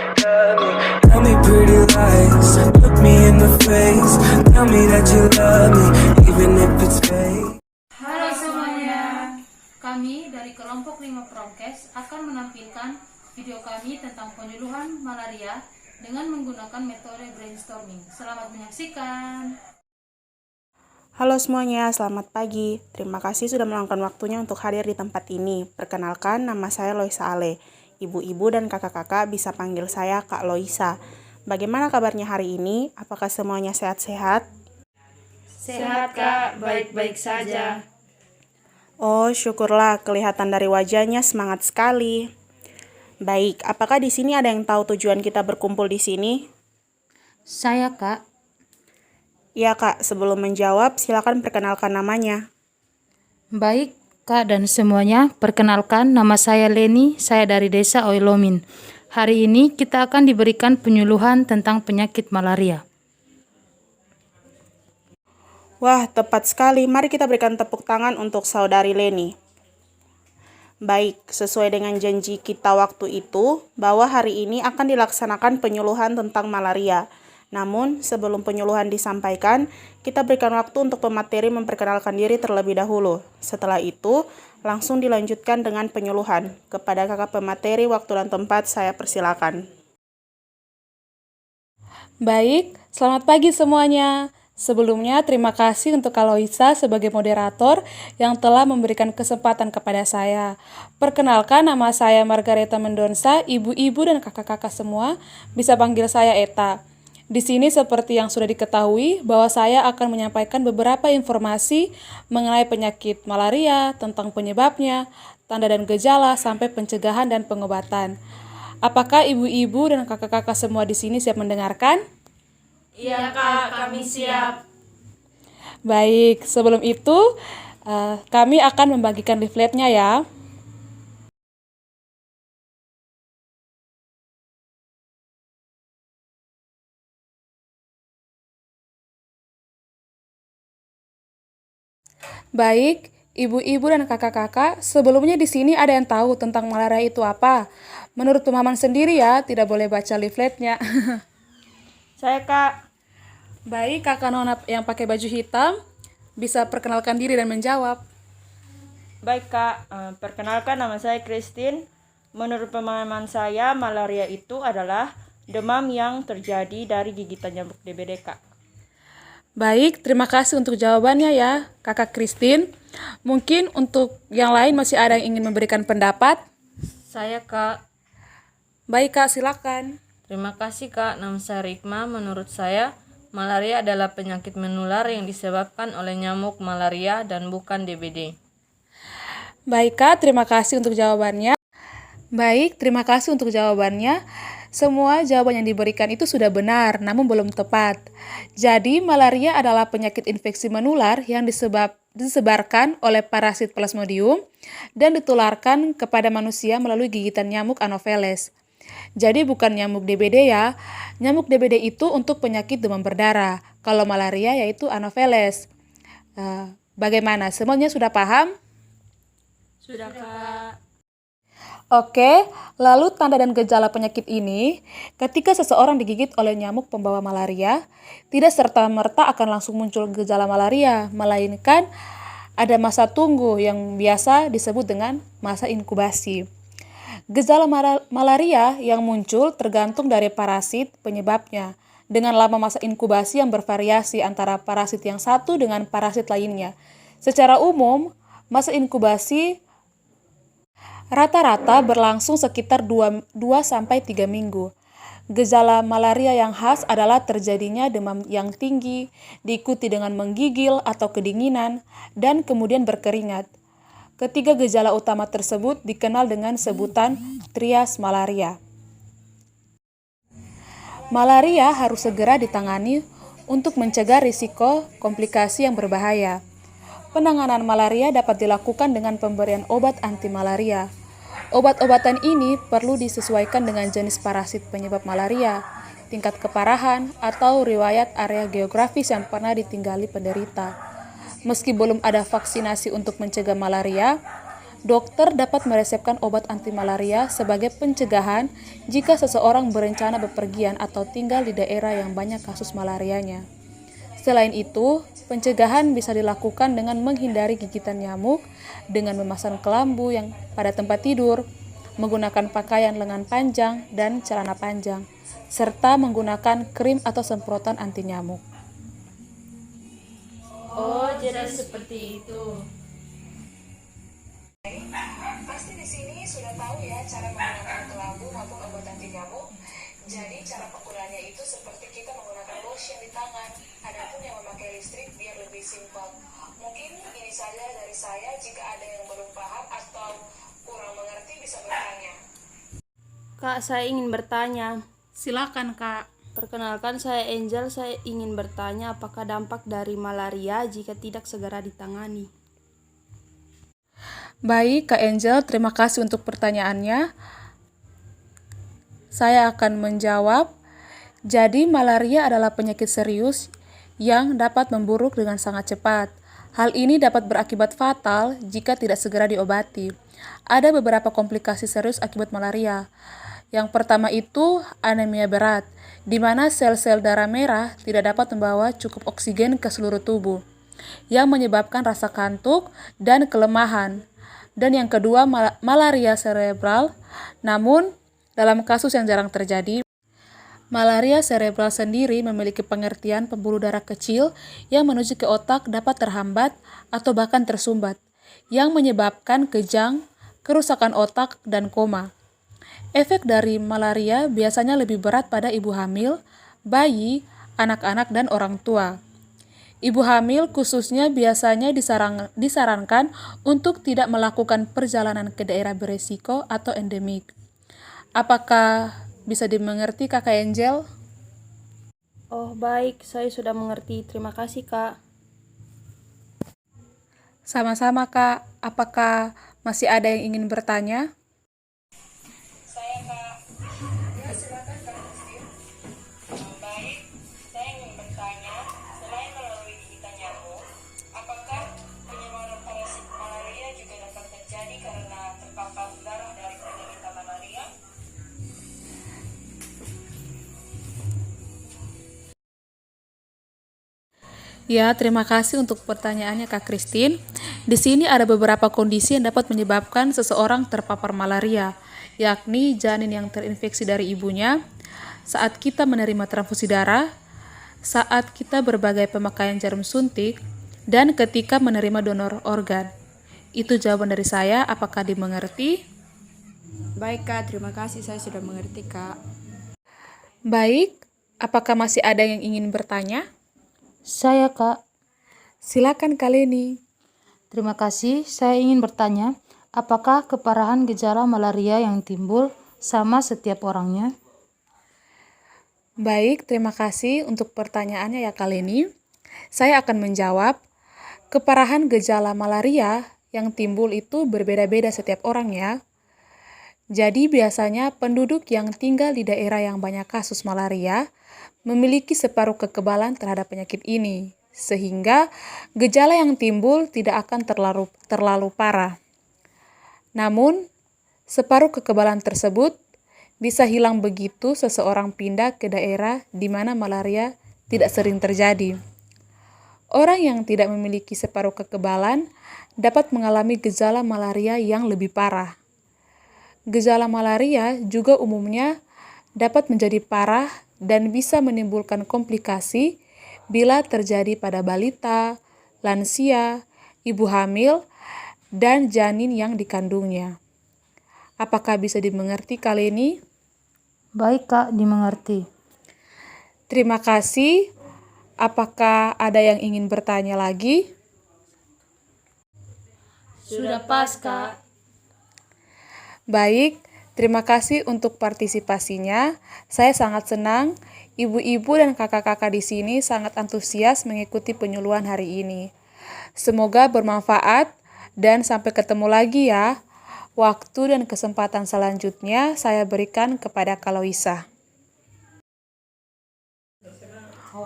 Tell me pretty lies, look me in the face. Tell me that you love me, even if it's fake. Halo semuanya, kami dari kelompok 5 Promkes akan menampilkan video kami tentang penyuluhan malaria dengan menggunakan metode brainstorming. Selamat menyaksikan. Halo semuanya, selamat pagi. Terima kasih sudah meluangkan waktunya untuk hadir di tempat ini. Perkenalkan, nama saya Loisa Ale. Ibu-ibu dan kakak-kakak bisa panggil saya Kak Loisa. Bagaimana kabarnya hari ini? Apakah semuanya sehat-sehat? Sehat Kak, baik-baik saja. Oh, syukurlah, kelihatan dari wajahnya semangat sekali. Baik, apakah di sini ada yang tahu tujuan kita berkumpul di sini? Saya Kak. Ya Kak, sebelum menjawab, silakan perkenalkan namanya. Baik Kak dan semuanya, perkenalkan nama saya Leni, saya dari Desa Oilomin. Hari ini kita akan diberikan penyuluhan tentang penyakit malaria. Wah, tepat sekali. Mari kita berikan tepuk tangan untuk saudari Leni. Baik, sesuai dengan janji kita waktu itu, bahwa hari ini akan dilaksanakan penyuluhan tentang malaria. Namun, sebelum penyuluhan disampaikan, kita berikan waktu untuk pemateri memperkenalkan diri terlebih dahulu. Setelah itu, langsung dilanjutkan dengan penyuluhan. Kepada kakak pemateri, waktu dan tempat saya persilakan. Baik, selamat pagi semuanya. Sebelumnya, terima kasih untuk Kak Loisa sebagai moderator yang telah memberikan kesempatan kepada saya. Perkenalkan, nama saya Margareta Mendonsa, ibu-ibu dan kakak-kakak semua bisa panggil saya Eta. Di sini seperti yang sudah diketahui bahwa saya akan menyampaikan beberapa informasi mengenai penyakit malaria, tentang penyebabnya, tanda dan gejala, sampai pencegahan dan pengobatan. Apakah ibu-ibu dan kakak-kakak semua di sini siap mendengarkan? Iya Kak, kami siap. Baik, sebelum itu kami akan membagikan leafletnya ya. Baik, ibu-ibu dan kakak-kakak, sebelumnya di sini ada yang tahu tentang malaria itu apa? Menurut pemahaman sendiri ya, tidak boleh baca leafletnya. Saya Kak. Baik, kakak Nona yang pakai baju hitam bisa perkenalkan diri dan menjawab. Baik Kak, perkenalkan nama saya Christine. Menurut pemahaman saya, malaria itu adalah demam yang terjadi dari gigitan nyamuk DBD Kak. Baik, terima kasih untuk jawabannya ya, Kakak Christine. Mungkin untuk yang lain masih ada yang ingin memberikan pendapat? Saya Kak. Baik Kak, silakan. Terima kasih Kak, nama saya Rikma. Menurut saya, malaria adalah penyakit menular yang disebabkan oleh nyamuk malaria dan bukan DBD. Baik Kak, terima kasih untuk jawabannya. Semua jawaban yang diberikan itu sudah benar, namun belum tepat. Jadi, malaria adalah penyakit infeksi menular yang disebarkan oleh parasit Plasmodium dan ditularkan kepada manusia melalui gigitan nyamuk Anopheles. Jadi bukan nyamuk DBD ya. Nyamuk DBD itu untuk penyakit demam berdarah. Kalau malaria yaitu Anopheles. Bagaimana? Semuanya sudah paham? Sudah Kak. Oke, lalu tanda dan gejala penyakit ini, ketika seseorang digigit oleh nyamuk pembawa malaria, tidak serta-merta akan langsung muncul gejala malaria, melainkan ada masa tunggu yang biasa disebut dengan masa inkubasi. Gejala malaria yang muncul tergantung dari parasit penyebabnya, dengan lama masa inkubasi yang bervariasi antara parasit yang satu dengan parasit lainnya. Secara umum, masa inkubasi rata-rata berlangsung sekitar 2-3 minggu. Gejala malaria yang khas adalah terjadinya demam yang tinggi, diikuti dengan menggigil atau kedinginan, dan kemudian berkeringat. Ketiga gejala utama tersebut dikenal dengan sebutan trias malaria. Malaria harus segera ditangani untuk mencegah risiko komplikasi yang berbahaya. Penanganan malaria dapat dilakukan dengan pemberian obat anti malaria. Obat-obatan ini perlu disesuaikan dengan jenis parasit penyebab malaria, tingkat keparahan, atau riwayat area geografis yang pernah ditinggali penderita. Meski belum ada vaksinasi untuk mencegah malaria, Dokter dapat meresepkan obat anti malaria sebagai pencegahan jika seseorang berencana bepergian atau tinggal di daerah yang banyak kasus malarianya. Selain itu, pencegahan bisa dilakukan dengan menghindari gigitan nyamuk, dengan memasang kelambu yang pada tempat tidur, menggunakan pakaian lengan panjang dan celana panjang, serta menggunakan krim atau semprotan anti nyamuk. Oh, jadi seperti itu. Pasti di sini sudah tahu ya cara menggunakan kelambu maupun obat anti nyamuk. Jadi cara penggunaannya itu seperti kita menggunakan lotion di tangan. Adapun yang memakai listrik biar lebih simpel. Mungkin ini saja dari saya. Jika ada yang belum paham atau kurang mengerti bisa bertanya. Kak, saya ingin bertanya. Silakan, Kak. Perkenalkan, saya Angel. Saya ingin bertanya apakah dampak dari malaria jika tidak segera ditangani? Baik, Kak Angel, terima kasih untuk pertanyaannya. Saya akan menjawab. Jadi, malaria adalah penyakit serius yang dapat memburuk dengan sangat cepat. Hal ini dapat berakibat fatal jika tidak segera diobati. Ada beberapa komplikasi serius akibat malaria. Yang pertama itu anemia berat, di mana sel-sel darah merah tidak dapat membawa cukup oksigen ke seluruh tubuh, yang menyebabkan rasa kantuk dan kelemahan. Dan yang kedua, malaria cerebral. Namun, dalam kasus yang jarang terjadi, malaria cerebral sendiri memiliki pengertian pembuluh darah kecil yang menuju ke otak dapat terhambat atau bahkan tersumbat, yang menyebabkan kejang, kerusakan otak, dan koma. Efek dari malaria biasanya lebih berat pada ibu hamil, bayi, anak-anak, dan orang tua. Ibu hamil khususnya biasanya disarankan untuk tidak melakukan perjalanan ke daerah beresiko atau endemik. Apakah bisa dimengerti, Kakak Angel? Oh, baik. Saya sudah mengerti. Terima kasih, Kak. Sama-sama, Kak. Apakah masih ada yang ingin bertanya? Saya Kak. Ya silakan Kak Christine. Baik, saya ingin bertanya, selain melalui gigitan nyamuk, apakah penyebaran parasit malaria juga dapat terjadi karena terpapar darah dari penderita malaria? Ya, terima kasih untuk pertanyaannya, Kak Christine. Di sini ada beberapa kondisi yang dapat menyebabkan seseorang terpapar malaria, yakni janin yang terinfeksi dari ibunya, saat kita menerima transfusi darah, saat kita berbagai pemakaian jarum suntik, dan ketika menerima donor organ. Itu jawaban dari saya. Apakah dimengerti? Baik, Kak. Terima kasih. Saya sudah mengerti, Kak. Baik, apakah masih ada yang ingin bertanya? Saya, Kak. Silakan, Kak Leni. Terima kasih. Saya ingin bertanya, apakah keparahan gejala malaria yang timbul sama setiap orangnya? Baik, terima kasih untuk pertanyaannya ya, Kak Leni. Saya akan menjawab. Keparahan gejala malaria yang timbul itu berbeda-beda setiap orang ya. Jadi biasanya penduduk yang tinggal di daerah yang banyak kasus malaria memiliki separuh kekebalan terhadap penyakit ini, sehingga gejala yang timbul tidak akan terlalu parah. Namun, separuh kekebalan tersebut bisa hilang begitu seseorang pindah ke daerah di mana malaria tidak sering terjadi. Orang yang tidak memiliki separuh kekebalan dapat mengalami gejala malaria yang lebih parah. Gejala malaria juga umumnya dapat menjadi parah dan bisa menimbulkan komplikasi bila terjadi pada balita, lansia, ibu hamil, dan janin yang dikandungnya. Apakah bisa dimengerti, Kak Leni? Baik, Kak, dimengerti. Terima kasih. Apakah ada yang ingin bertanya lagi? Sudah pas, Kak. Baik, terima kasih untuk partisipasinya. Saya sangat senang ibu-ibu dan kakak-kakak di sini sangat antusias mengikuti penyuluhan hari ini. Semoga bermanfaat dan sampai ketemu lagi ya. Waktu dan kesempatan selanjutnya saya berikan kepada Kaloisa.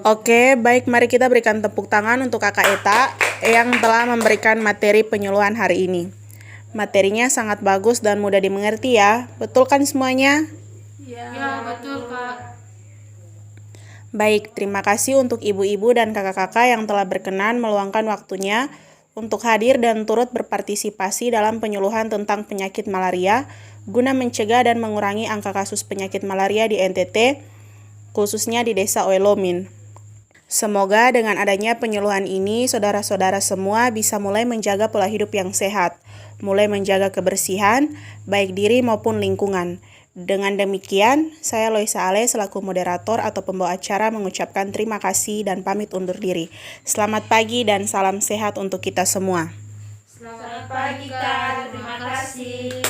Oke, baik, mari kita berikan tepuk tangan untuk Kakak Eta yang telah memberikan materi penyuluhan hari ini. Materinya sangat bagus dan mudah dimengerti ya. Betul kan semuanya? Ya, betul Kak. Baik, terima kasih untuk ibu-ibu dan kakak-kakak yang telah berkenan meluangkan waktunya untuk hadir dan turut berpartisipasi dalam penyuluhan tentang penyakit malaria guna mencegah dan mengurangi angka kasus penyakit malaria di NTT, khususnya di Desa Oelomin. Semoga dengan adanya penyuluhan ini, saudara-saudara semua bisa mulai menjaga pola hidup yang sehat, mulai menjaga kebersihan, baik diri maupun lingkungan. Dengan demikian, saya Loisa Ale selaku moderator atau pembawa acara mengucapkan terima kasih dan pamit undur diri. Selamat pagi dan salam sehat untuk kita semua. Selamat pagi Kak, terima kasih.